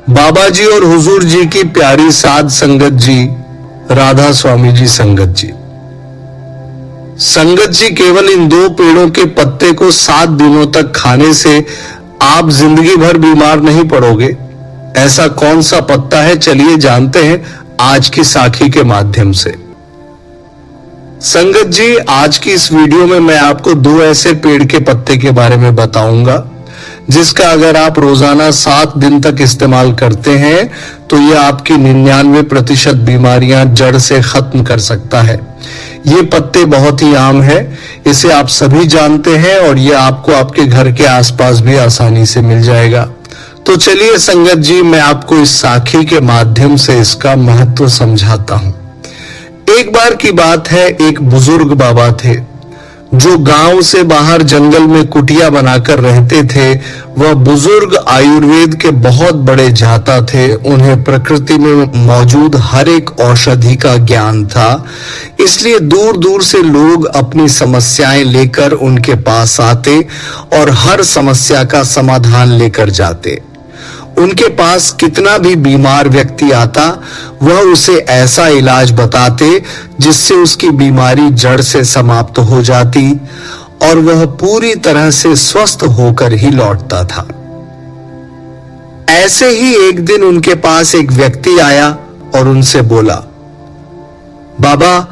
बाबा जी और हुजूर जी की प्यारी साध संगत जी, राधा स्वामी जी संगत जी। संगत जी, केवल इन 2 पेड़ों के पत्ते को 7 दिनों तक खाने से आप जिंदगी भर बीमार नहीं पड़ोगे। ऐसा कौन सा पत्ता है, चलिए जानते हैं आज की साखी के माध्यम से। संगत जी, आज की इस वीडियो में मैं आपको 2 ऐसे पेड़ के पत्ते के बारे में बताऊंगा जिसका अगर आप रोजाना 7 दिन तक इस्तेमाल करते हैं तो यह आपकी 99% बीमारियां जड़ से खत्म कर सकता है। ये पत्ते बहुत ही आम है, इसे आप सभी जानते हैं और ये आपको आपके घर के आसपास भी आसानी से मिल जाएगा। तो चलिए संगत जी, मैं आपको इस साखी के माध्यम से इसका महत्व समझाता हूं। एक बार की बात है, एक बुजुर्ग बाबा थे जो गांव से बाहर जंगल में कुटिया बनाकर रहते थे। वह बुजुर्ग आयुर्वेद के बहुत बड़े जाता थे। उन्हें प्रकृति में मौजूद हर एक औषधि का ज्ञान था, इसलिए दूर दूर से लोग अपनी समस्याएं लेकर उनके पास आते और हर समस्या का समाधान लेकर जाते। उनके पास कितना भी बीमार व्यक्ति आता, वह उसे ऐसा इलाज बताते जिससे उसकी बीमारी जड़ से समाप्त हो जाती और वह पूरी तरह से स्वस्थ होकर ही लौटता था। ऐसे ही एक दिन उनके पास एक व्यक्ति आया और उनसे बोला, बाबा,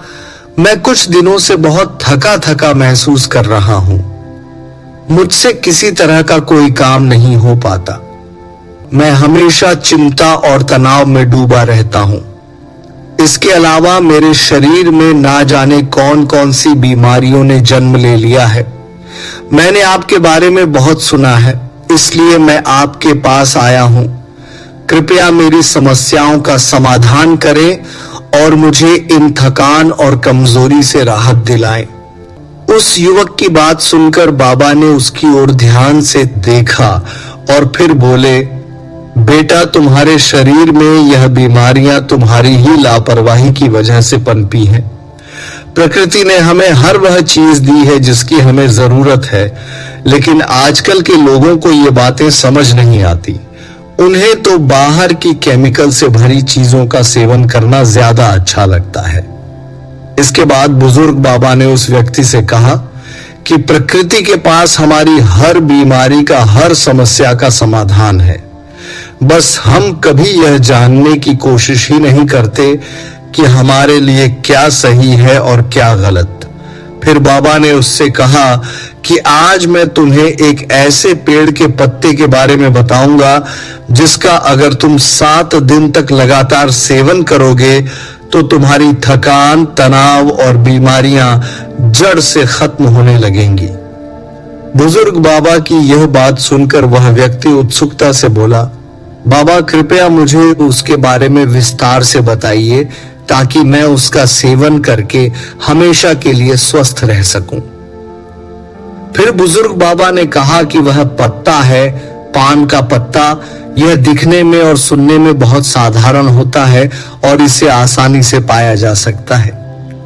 मैं कुछ दिनों से बहुत थका थका महसूस कर रहा हूं। मुझसे किसी तरह का कोई काम नहीं हो पाता। मैं हमेशा चिंता और तनाव में डूबा रहता हूं। इसके अलावा मेरे शरीर में ना जाने कौन कौन सी बीमारियों ने जन्म ले लिया है। मैंने आपके बारे में बहुत सुना है, इसलिए मैं आपके पास आया हूं। कृपया मेरी समस्याओं का समाधान करें और मुझे इन थकान और कमजोरी से राहत दिलाएं। उस युवक की बात सुनकर बाबा ने उसकी ओर ध्यान से देखा और फिर बोले, बेटा, तुम्हारे शरीर में यह बीमारियां तुम्हारी ही लापरवाही की वजह से पनपी हैं। प्रकृति ने हमें हर वह चीज दी है जिसकी हमें जरूरत है, लेकिन आजकल के लोगों को ये बातें समझ नहीं आती। उन्हें तो बाहर की केमिकल से भरी चीजों का सेवन करना ज्यादा अच्छा लगता है। इसके बाद बुजुर्ग बाबा ने उस व्यक्ति से कहा कि प्रकृति के पास हमारी हर बीमारी का, हर समस्या का समाधान है। बस हम कभी यह जानने की कोशिश ही नहीं करते कि हमारे लिए क्या सही है और क्या गलत। फिर बाबा ने उससे कहा कि आज मैं तुम्हें एक ऐसे पेड़ के पत्ते के बारे में बताऊंगा जिसका अगर तुम 7 दिन तक लगातार सेवन करोगे तो तुम्हारी थकान, तनाव और बीमारियां जड़ से खत्म होने लगेंगी। बुजुर्ग बाबा की यह बात सुनकर वह व्यक्ति उत्सुकता से बोला, बाबा, कृपया मुझे उसके बारे में विस्तार से बताइए ताकि मैं उसका सेवन करके हमेशा के लिए स्वस्थ रह सकूं। फिर बुजुर्ग बाबा ने कहा कि वह पत्ता है पान का पत्ता। यह दिखने में और सुनने में बहुत साधारण होता है और इसे आसानी से पाया जा सकता है,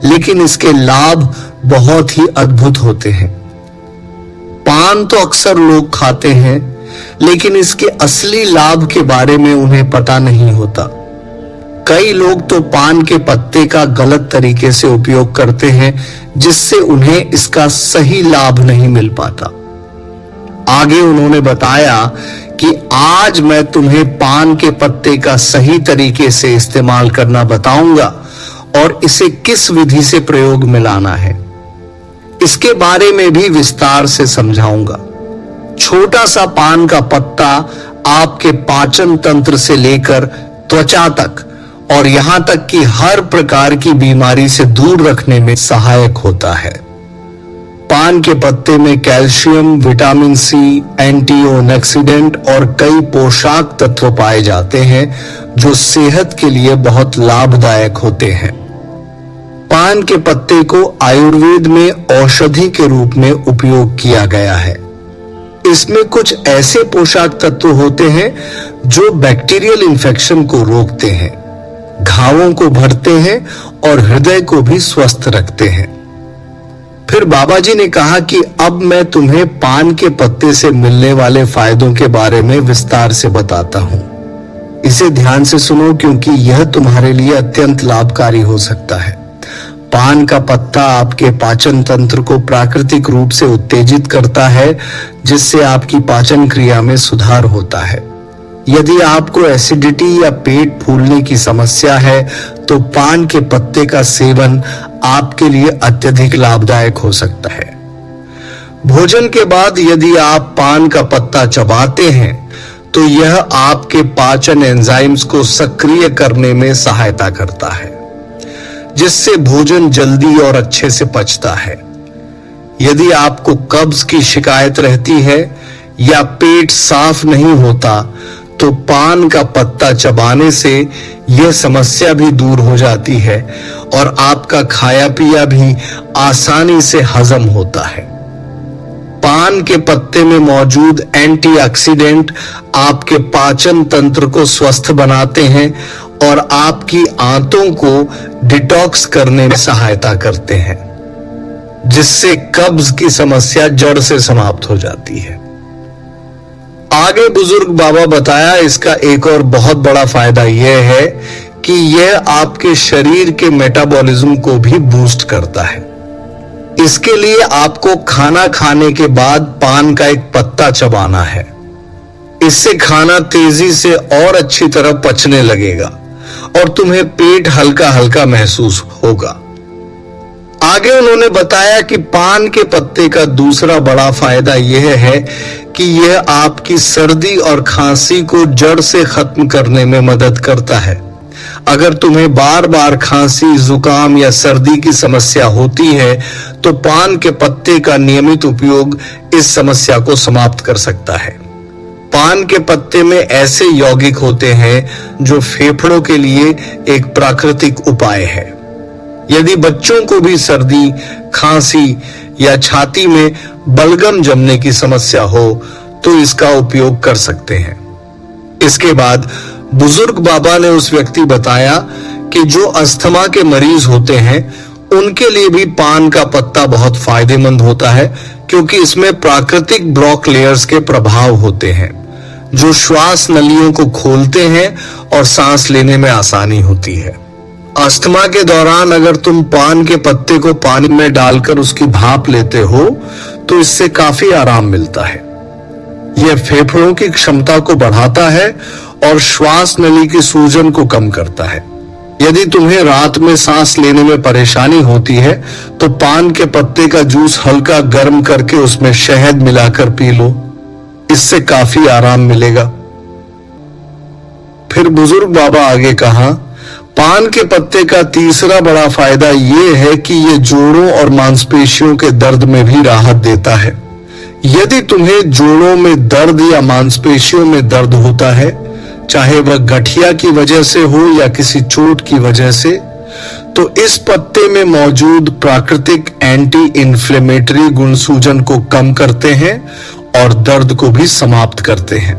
लेकिन इसके लाभ बहुत ही अद्भुत होते हैं। पान तो अक्सर लोग खाते हैं, लेकिन इसके असली लाभ के बारे में उन्हें पता नहीं होता। कई लोग तो पान के पत्ते का गलत तरीके से उपयोग करते हैं, जिससे उन्हें इसका सही लाभ नहीं मिल पाता। आगे उन्होंने बताया कि आज मैं तुम्हें पान के पत्ते का सही तरीके से इस्तेमाल करना बताऊंगा और इसे किस विधि से प्रयोग में लाना है, इसके बारे में भी विस्तार से समझाऊंगा। छोटा सा पान का पत्ता आपके पाचन तंत्र से लेकर त्वचा तक और यहां तक कि हर प्रकार की बीमारी से दूर रखने में सहायक होता है। पान के पत्ते में कैल्शियम, विटामिन सी, एंटीऑक्सीडेंट और कई पोषक तत्व पाए जाते हैं जो सेहत के लिए बहुत लाभदायक होते हैं। पान के पत्ते को आयुर्वेद में औषधि के रूप में उपयोग किया गया है। इसमें कुछ ऐसे पोषक तत्व होते हैं जो बैक्टीरियल इन्फेक्शन को रोकते हैं, घावों को भरते हैं और हृदय को भी स्वस्थ रखते हैं। फिर बाबा जी ने कहा कि अब मैं तुम्हें पान के पत्ते से मिलने वाले फायदों के बारे में विस्तार से बताता हूं। इसे ध्यान से सुनो क्योंकि यह तुम्हारे लिए अत्यंत लाभकारी हो सकता है। पान का पत्ता आपके पाचन तंत्र को प्राकृतिक रूप से उत्तेजित करता है, जिससे आपकी पाचन क्रिया में सुधार होता है। यदि आपको एसिडिटी या पेट फूलने की समस्या है तो पान के पत्ते का सेवन आपके लिए अत्यधिक लाभदायक हो सकता है। भोजन के बाद यदि आप पान का पत्ता चबाते हैं तो यह आपके पाचन एंजाइम्स को सक्रिय करने में सहायता करता है, जिससे भोजन जल्दी और अच्छे से पचता है। यदि आपको कब्ज की शिकायत रहती है या पेट साफ नहीं होता तो पान का पत्ता चबाने से यह समस्या भी दूर हो जाती है और आपका खाया पिया भी आसानी से हजम होता है। पान के पत्ते में मौजूद एंटीऑक्सीडेंट आपके पाचन तंत्र को स्वस्थ बनाते हैं और आपकी आंतों को डिटॉक्स करने में सहायता करते हैं, जिससे कब्ज की समस्या जड़ से समाप्त हो जाती है। आगे बुजुर्ग बाबा बताया इसका एक और बहुत बड़ा फायदा यह है कि यह आपके शरीर के मेटाबॉलिज्म को भी बूस्ट करता है। इसके लिए आपको खाना खाने के बाद पान का एक पत्ता चबाना है। इससे खाना तेजी से और अच्छी तरह पचने लगेगा और तुम्हें पेट हल्का हल्का महसूस होगा। आगे उन्होंने बताया कि पान के पत्ते का दूसरा बड़ा फायदा यह है कि यह आपकी सर्दी और खांसी को जड़ से खत्म करने में मदद करता है। अगर तुम्हें बार बार खांसी, जुकाम या सर्दी की समस्या होती है तो पान के पत्ते का नियमित उपयोग इस समस्या को समाप्त कर सकता है। पान के पत्ते में ऐसे यौगिक होते हैं जो फेफड़ों के लिए एक प्राकृतिक उपाय है। यदि बच्चों को भी सर्दी, खांसी या छाती में बलगम जमने की समस्या हो तो इसका उपयोग कर सकते हैं। इसके बाद बुजुर्ग बाबा ने उस व्यक्ति बताया कि जो अस्थमा के मरीज होते हैं उनके लिए भी पान का पत्ता बहुत फायदेमंद होता है, क्योंकि इसमें प्राकृतिक ब्रोक लेयर्स के प्रभाव होते हैं जो श्वास नलियों को खोलते हैं और सांस लेने में आसानी होती है। अस्थमा के दौरान अगर तुम पान के पत्ते को पानी में डालकर उसकी भाप लेते हो तो इससे काफी आराम मिलता है। यह फेफड़ों की क्षमता को बढ़ाता है और श्वास नली की सूजन को कम करता है। यदि तुम्हें रात में सांस लेने में परेशानी होती है तो पान के पत्ते का जूस हल्का गर्म करके उसमें शहद मिलाकर पी लो, इससे काफी आराम मिलेगा। फिर बुजुर्ग बाबा आगे कहा, पान के पत्ते का तीसरा बड़ा फायदा यह है कि यह जोड़ों और मांसपेशियों के दर्द में भी राहत देता है। यदि तुम्हें जोड़ों में दर्द या मांसपेशियों में दर्द होता है, चाहे वह गठिया की वजह से हो या किसी चोट की वजह से, तो इस पत्ते में मौजूद प्राकृतिक एंटी इन्फ्लेमेटरी गुण सूजन को कम करते हैं और दर्द को भी समाप्त करते हैं।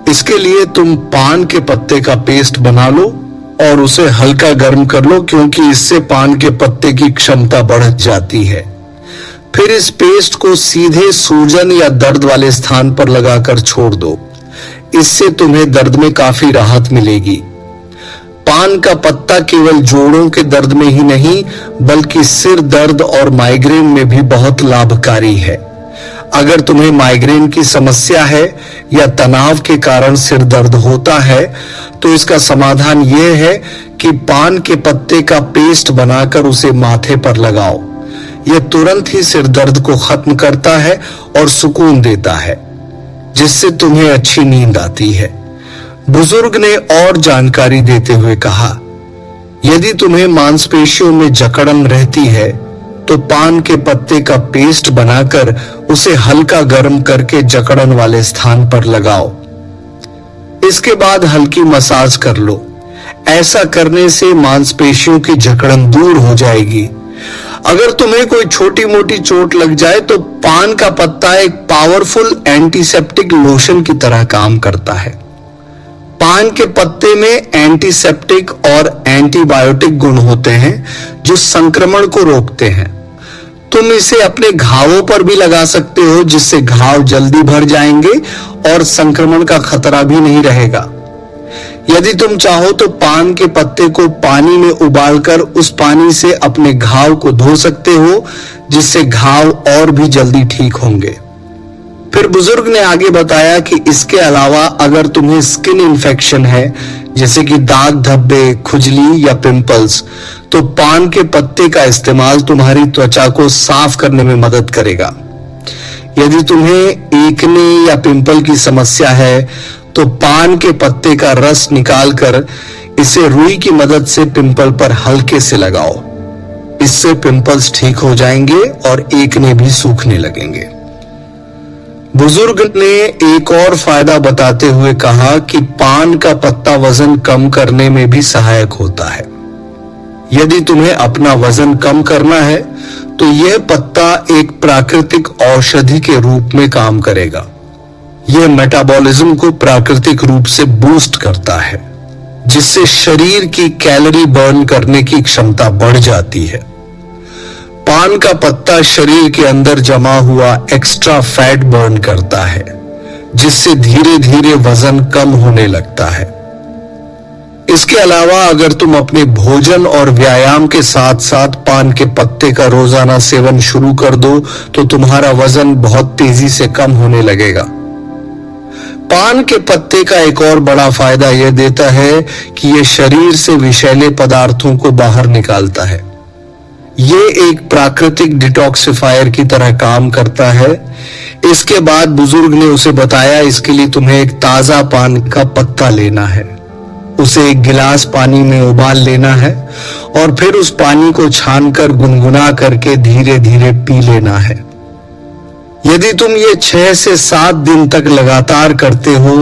इसके लिए तुम पान के पत्ते का पेस्ट बना लो और उसे हल्का गर्म कर लो, क्योंकि इससे पान के पत्ते की क्षमता बढ़ जाती है। फिर इस पेस्ट को सीधे सूजन या दर्द वाले स्थान पर लगाकर छोड़ दो, इससे तुम्हें दर्द में काफी राहत मिलेगी। पान का पत्ता केवल जोड़ों के दर्द में ही नहीं बल्कि सिर दर्द और माइग्रेन में भी बहुत लाभकारी है। अगर तुम्हें माइग्रेन की समस्या है या तनाव के कारण सिर दर्द होता है तो इसका समाधान यह है कि पान के पत्ते का पेस्ट बनाकर उसे माथे पर लगाओ। यह तुरंत ही सिर दर्द को खत्म करता है और सुकून देता है, जिससे तुम्हें अच्छी नींद आती है। बुजुर्ग ने और जानकारी देते हुए कहा, यदि तुम्हें मांसपेशियों में जकड़न रहती है तो पान के पत्ते का पेस्ट बनाकर उसे हल्का गर्म करके जकड़न वाले स्थान पर लगाओ। इसके बाद हल्की मसाज कर लो। ऐसा करने से मांसपेशियों की जकड़न दूर हो जाएगी। अगर तुम्हें कोई छोटी मोटी चोट लग जाए तो पान का पत्ता एक पावरफुल एंटीसेप्टिक लोशन की तरह काम करता है। पान के पत्ते में एंटीसेप्टिक और एंटीबायोटिक गुण होते हैं जो संक्रमण को रोकते हैं। तुम इसे अपने घावों पर भी लगा सकते हो, जिससे घाव जल्दी भर जाएंगे और संक्रमण का खतरा भी नहीं रहेगा। यदि तुम चाहो तो पान के पत्ते को पानी में उबालकर उस पानी से अपने घाव को धो सकते हो, जिससे घाव और भी जल्दी ठीक होंगे। फिर बुजुर्ग ने आगे बताया कि इसके अलावा अगर तुम्हें स्किन इन्फेक्शन है, जैसे कि दाग धब्बे, खुजली या पिंपल्स, तो पान के पत्ते का इस्तेमाल तुम्हारी त्वचा को साफ करने में मदद करेगा। यदि तुम्हें एक्ने या पिंपल की समस्या है तो पान के पत्ते का रस निकालकर इसे रुई की मदद से पिंपल पर हल्के से लगाओ। इससे पिंपल्स ठीक हो जाएंगे और एक्ने भी सूखने लगेंगे। बुजुर्ग ने एक और फायदा बताते हुए कहा कि पान का पत्ता वजन कम करने में भी सहायक होता है। यदि तुम्हें अपना वजन कम करना है तो यह पत्ता एक प्राकृतिक औषधि के रूप में काम करेगा। यह मेटाबॉलिज्म को प्राकृतिक रूप से बूस्ट करता है, जिससे शरीर की कैलोरी बर्न करने की क्षमता बढ़ जाती है। पान का पत्ता शरीर के अंदर जमा हुआ एक्स्ट्रा फैट बर्न करता है, जिससे धीरे धीरे वजन कम होने लगता है। इसके अलावा अगर तुम अपने भोजन और व्यायाम के साथ साथ पान के पत्ते का रोजाना सेवन शुरू कर दो तो तुम्हारा वजन बहुत तेजी से कम होने लगेगा। पान के पत्ते का एक और बड़ा फायदा यह देता है कि यह शरीर से विषैले पदार्थों को बाहर निकालता है। ये एक प्राकृतिक डिटॉक्सिफायर की तरह काम करता है। इसके बाद बुजुर्ग ने उसे बताया, इसके लिए तुम्हें एक ताजा पान का पत्ता लेना है, उसे एक गिलास पानी में उबाल लेना है और फिर उस पानी को छानकर गुनगुना करके धीरे धीरे पी लेना है। यदि तुम ये 6 से 7 दिन तक लगातार करते हो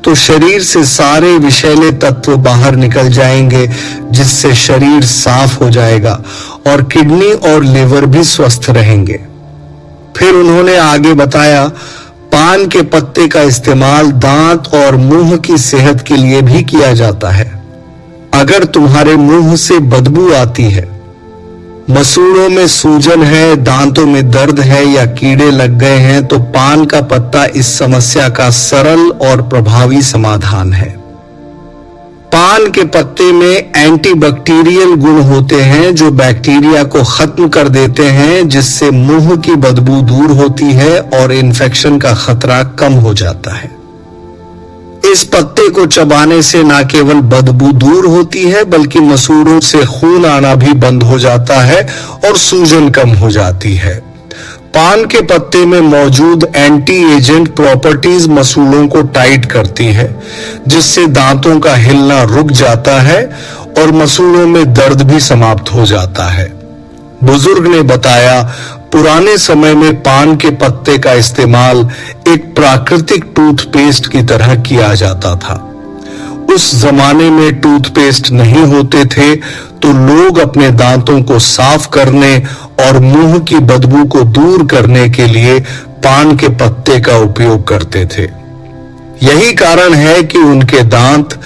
तो शरीर से सारे विषैले तत्व बाहर निकल जाएंगे, जिससे शरीर साफ हो जाएगा और किडनी और लिवर भी स्वस्थ रहेंगे। फिर उन्होंने आगे बताया, पान के पत्ते का इस्तेमाल दांत और मुंह की सेहत के लिए भी किया जाता है। अगर तुम्हारे मुंह से बदबू आती है, मसूड़ों में सूजन है, दांतों में दर्द है या कीड़े लग गए हैं, तो पान का पत्ता इस समस्या का सरल और प्रभावी समाधान है। पान के पत्ते में एंटीबैक्टीरियल गुण होते हैं जो बैक्टीरिया को खत्म कर देते हैं, जिससे मुंह की बदबू दूर होती है और इन्फेक्शन का खतरा कम हो जाता है। इस पत्ते को चबाने से न केवल बदबू दूर होती है बल्कि मसूड़ों से खून आना भी बंद हो जाता है और सूजन कम हो जाती है। पान के पत्ते में मौजूद एंटी एजेंट प्रॉपर्टीज मसूड़ों को टाइट करती है, जिससे दांतों का हिलना रुक जाता है और मसूड़ों में दर्द भी समाप्त हो जाता है। बुजुर्ग ने बताया, पुराने समय में पान के पत्ते का इस्तेमाल एक प्राकृतिक टूथपेस्ट की तरह किया जाता था। उस जमाने में टूथपेस्ट नहीं होते थे, तो लोग अपने दांतों को साफ करने और मुंह की बदबू को दूर करने के लिए पान के पत्ते का उपयोग करते थे। यही कारण है कि उनके दांत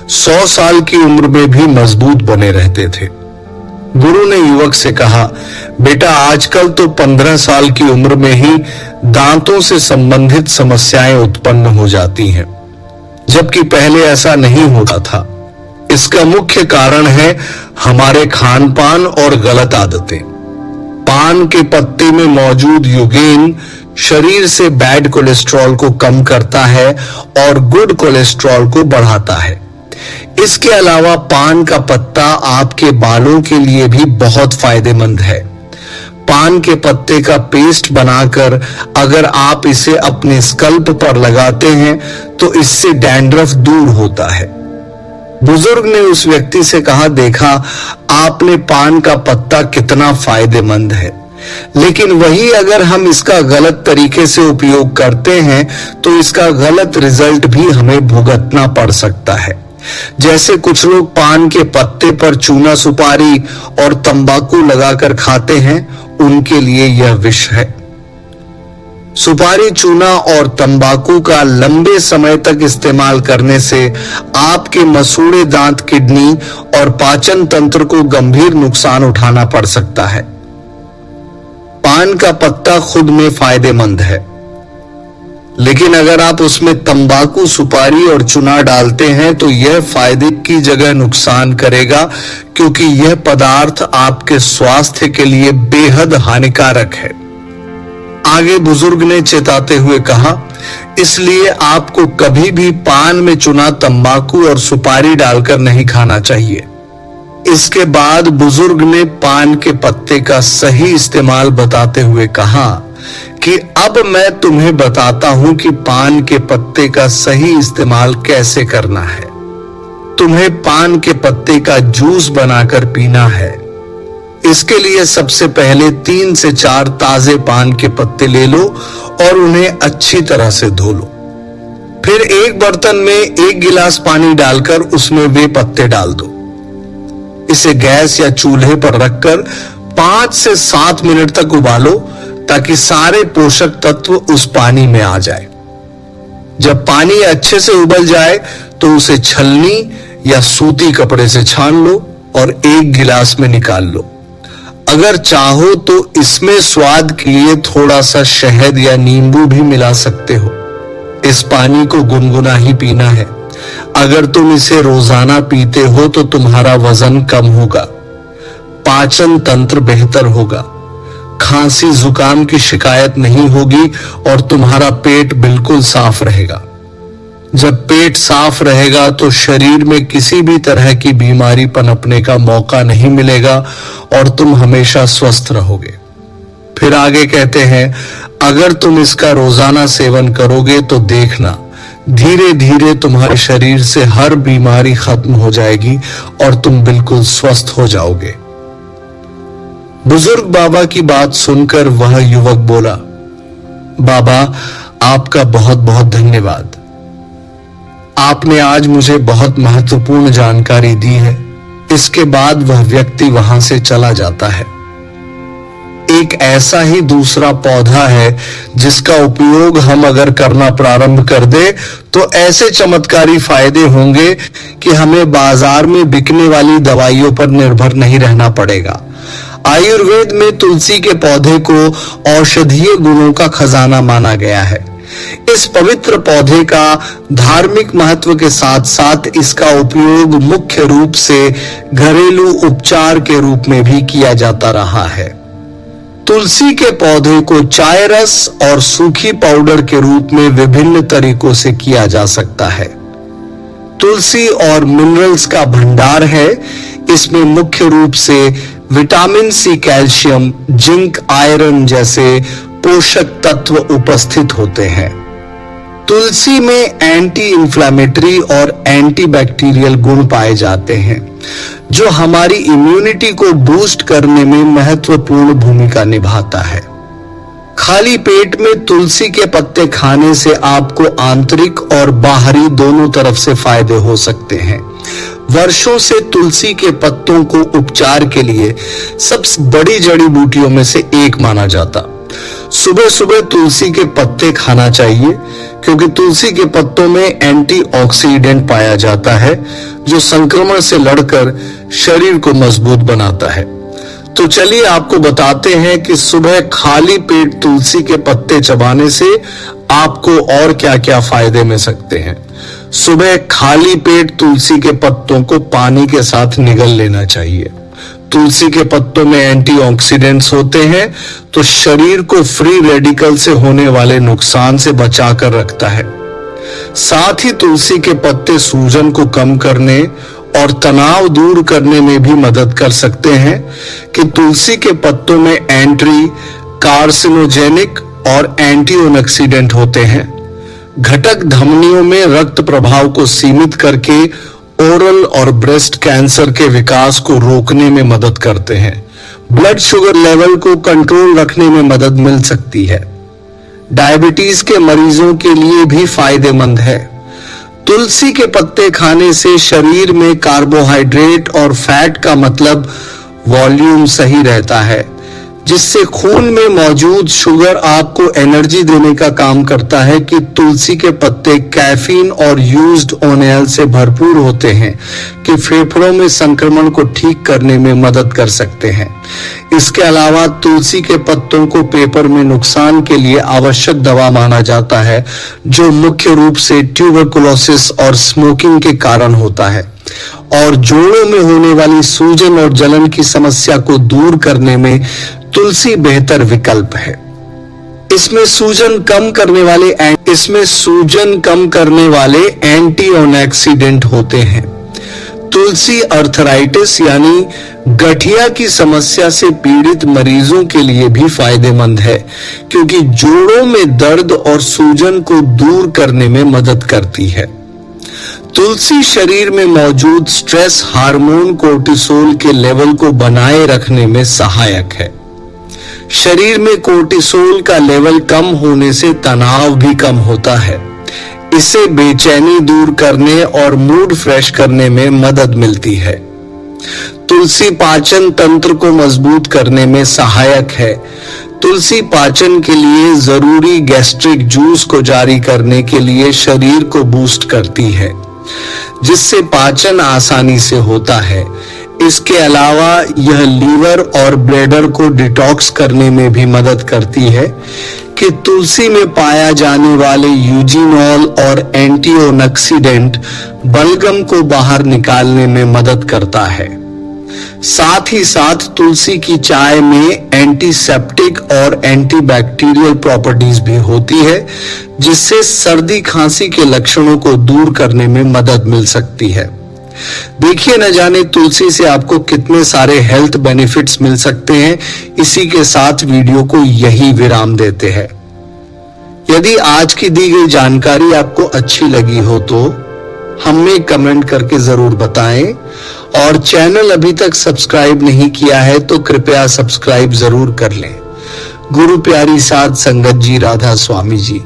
100 साल की उम्र में भी मजबूत बने रहते थे। गुरु ने युवक से कहा, बेटा आजकल तो 15 साल की उम्र में ही दांतों से संबंधित समस्याएं उत्पन्न हो जाती हैं, जबकि पहले ऐसा नहीं होता था। इसका मुख्य कारण है हमारे खान पान और गलत आदतें। पान के पत्ते में मौजूद युगेन शरीर से बैड कोलेस्ट्रॉल को कम करता है और गुड कोलेस्ट्रॉल को बढ़ाता है। इसके अलावा पान का पत्ता आपके बालों के लिए भी बहुत फायदेमंद है। पान के पत्ते का पेस्ट बनाकर अगर आप इसे अपने स्कल्प पर लगाते हैं तो इससे डैंड्रफ दूर होता है। बुजुर्ग ने उस व्यक्ति से कहा, देखा आपने पान का पत्ता कितना फायदेमंद है, लेकिन वही अगर हम इसका गलत तरीके से उपयोग करते हैं तो इसका गलत रिजल्ट भी हमें भुगतना पड़ सकता है। जैसे कुछ लोग पान के पत्ते पर चूना सुपारी और तंबाकू लगाकर खाते हैं, उनके लिए यह विष है। सुपारी, चूना और तंबाकू का लंबे समय तक इस्तेमाल करने से आपके मसूड़े दांत, किडनी और पाचन तंत्र को गंभीर नुकसान उठाना पड़ सकता है। पान का पत्ता खुद में फायदेमंद है, लेकिन अगर आप उसमें तंबाकू, सुपारी और चूना डालते हैं तो यह फायदे की जगह नुकसान करेगा, क्योंकि यह पदार्थ आपके स्वास्थ्य के लिए बेहद हानिकारक है। आगे बुजुर्ग ने चेताते हुए कहा, इसलिए आपको कभी भी पान में चुना तंबाकू और सुपारी डालकर नहीं खाना चाहिए। इसके बाद बुजुर्ग ने पान के पत्ते का सही इस्तेमाल बताते हुए कहा कि अब मैं तुम्हें बताता हूं कि पान के पत्ते का सही इस्तेमाल कैसे करना है। तुम्हें पान के पत्ते का जूस बनाकर पीना है। इसके लिए सबसे पहले 3 से 4 ताजे पान के पत्ते ले लो और उन्हें अच्छी तरह से धो लो। फिर एक बर्तन में 1 गिलास पानी डालकर उसमें वे पत्ते डाल दो। इसे गैस या चूल्हे पर रखकर 5 से 7 मिनट तक उबालो, ताकि सारे पोषक तत्व उस पानी में आ जाए। जब पानी अच्छे से उबल जाए तो उसे छलनी या सूती कपड़े से छान लो और 1 गिलास में निकाल लो। अगर चाहो तो इसमें स्वाद के लिए थोड़ा सा शहद या नींबू भी मिला सकते हो। इस पानी को गुनगुना ही पीना है। अगर तुम इसे रोजाना पीते हो तो तुम्हारा वजन कम होगा, पाचन तंत्र बेहतर होगा, खांसी जुकाम की शिकायत नहीं होगी और तुम्हारा पेट बिल्कुल साफ रहेगा। जब पेट साफ रहेगा तो शरीर में किसी भी तरह की बीमारी पनपने का मौका नहीं मिलेगा और तुम हमेशा स्वस्थ रहोगे। फिर आगे कहते हैं, अगर तुम इसका रोजाना सेवन करोगे तो देखना, धीरे धीरे तुम्हारे शरीर से हर बीमारी खत्म हो जाएगी और तुम बिल्कुल स्वस्थ हो जाओगे। बुजुर्ग बाबा की बात सुनकर वह युवक बोला, बाबा आपका बहुत बहुत धन्यवाद। आपने आज मुझे बहुत महत्वपूर्ण जानकारी दी है। इसके बाद वह व्यक्ति वहां से चला जाता है। एक ऐसा ही दूसरा पौधा है जिसका उपयोग हम अगर करना प्रारंभ कर दे तो ऐसे चमत्कारी फायदे होंगे कि हमें बाजार में बिकने वाली दवाइयों पर निर्भर नहीं रहना पड़ेगा। आयुर्वेद में तुलसी के पौधे को औषधीय गुणों का खजाना माना गया है। इस पवित्र पौधे का धार्मिक महत्व के साथ साथ इसका उपयोग मुख्य रूप से घरेलू उपचार के रूप में भी किया जाता रहा है। तुलसी के पौधे को चाय रस और सूखी पाउडर के रूप में विभिन्न तरीकों से किया जा सकता है। तुलसी और मिनरल्स का भंडार है। इसमें मुख्य रूप से vitamin C, calcium, zinc, iron जैसे पोषक तत्व उपस्थित होते हैं। तुलसी में एंटी इंफ्लेमेटरी और एंटीबैक्टीरियल गुण पाए जाते हैं, जो हमारी इम्यूनिटी को बूस्ट करने में महत्वपूर्ण भूमिका निभाता है। खाली पेट में तुलसी के पत्ते खाने से आपको आंतरिक और बाहरी दोनों तरफ से फायदे हो सकते हैं। वर्षों से तुलसी के पत्तों को उपचार के लिए सबसे बड़ी जड़ी बूटियों में से एक माना जाता। सुबह सुबह तुलसी के पत्ते खाना चाहिए, क्योंकि तुलसी के पत्तों में एंटीऑक्सीडेंट पाया जाता है, जो संक्रमण से लड़कर शरीर को मजबूत बनाता है। तो चलिए आपको बताते हैं कि सुबह खाली पेट तुलसी के पत्ते चबाने से आपको और क्या क्या फायदे मिल सकते हैं। सुबह खाली पेट तुलसी के पत्तों को पानी के साथ निगल लेना चाहिए। तुलसी के पत्तों में एंटीऑक्सीडेंट्स होते हैं, तो शरीर को फ्री रेडिकल से होने वाले नुकसान से बचाकर रखता है। साथ ही तुलसी के पत्ते सूजन को कम करने और तनाव दूर करने में भी मदद कर सकते हैं कि तुलसी के पत्तों में एंटी कार्सिनोजेनिक और एंटीऑक्सीडेंट होते हैं। घटक धमनियों में रक्त प्रवाह को सीमित करके ओरल और ब्रेस्ट कैंसर के विकास को रोकने में मदद करते हैं। ब्लड शुगर लेवल को कंट्रोल रखने में मदद मिल सकती है। डायबिटीज के मरीजों के लिए भी फायदेमंद है। तुलसी के पत्ते खाने से शरीर में कार्बोहाइड्रेट और फैट का मतलब वॉल्यूम सही रहता है, जिससे खून में मौजूद शुगर आपको एनर्जी देने का काम करता है कि तुलसी के पत्ते कैफीन और यूज्ड ऑयल से भरपूर होते हैं कि फेफड़ों में संक्रमण को ठीक करने में मदद कर सकते हैं। इसके अलावा तुलसी के पत्तों को पेपर में नुकसान के लिए आवश्यक दवा माना जाता है, जो मुख्य रूप से ट्यूबरकुलोसिस और स्मोकिंग के कारण होता है, और जोड़ों में होने वाली सूजन और जलन की समस्या को दूर करने में तुलसी बेहतर विकल्प है। इसमें सूजन कम करने वाले एंटीऑक्सीडेंट होते हैं। तुलसी अर्थराइटिस यानी गठिया की समस्या से पीड़ित मरीजों के लिए भी फायदेमंद है, क्योंकि जोड़ों में दर्द और सूजन को दूर करने में मदद करती है। तुलसी शरीर में मौजूद स्ट्रेस हार्मोन कोर्टिसोल के लेवल को बनाए रखने में सहायक है। शरीर में कोर्टिसोल का लेवल कम होने से तनाव भी कम होता है। इससे बेचैनी दूर करने और मूड फ्रेश करने में मदद मिलती है। तुलसी पाचन तंत्र को मजबूत करने में सहायक है। तुलसी पाचन के लिए जरूरी गैस्ट्रिक जूस को जारी करने के लिए शरीर को बूस्ट करती है, जिससे पाचन आसानी से होता है। इसके अलावा यह लीवर और ब्लैडर को डिटॉक्स करने में भी मदद करती है कि तुलसी में पाया जाने वाले यूजिनॉल और एंटीऑक्सीडेंट बलगम को बाहर निकालने में मदद करता है। साथ ही साथ तुलसी की चाय में एंटीसेप्टिक और एंटीबैक्टीरियल प्रॉपर्टीज भी होती है, जिससे सर्दी खांसी के लक्षणों को दूर करने में मदद मिल सकती है। देखिए, न जाने तुलसी से आपको कितने सारे हेल्थ बेनिफिट्स मिल सकते हैं। इसी के साथ वीडियो को यही विराम देते हैं। यदि आज की दी गई जानकारी आपको अच्छी लगी हो तो हमें कमेंट करके जरूर बताएं, और चैनल अभी तक सब्सक्राइब नहीं किया है तो कृपया सब्सक्राइब जरूर कर लें। गुरु प्यारी साध संगत जी, राधा स्वामी जी।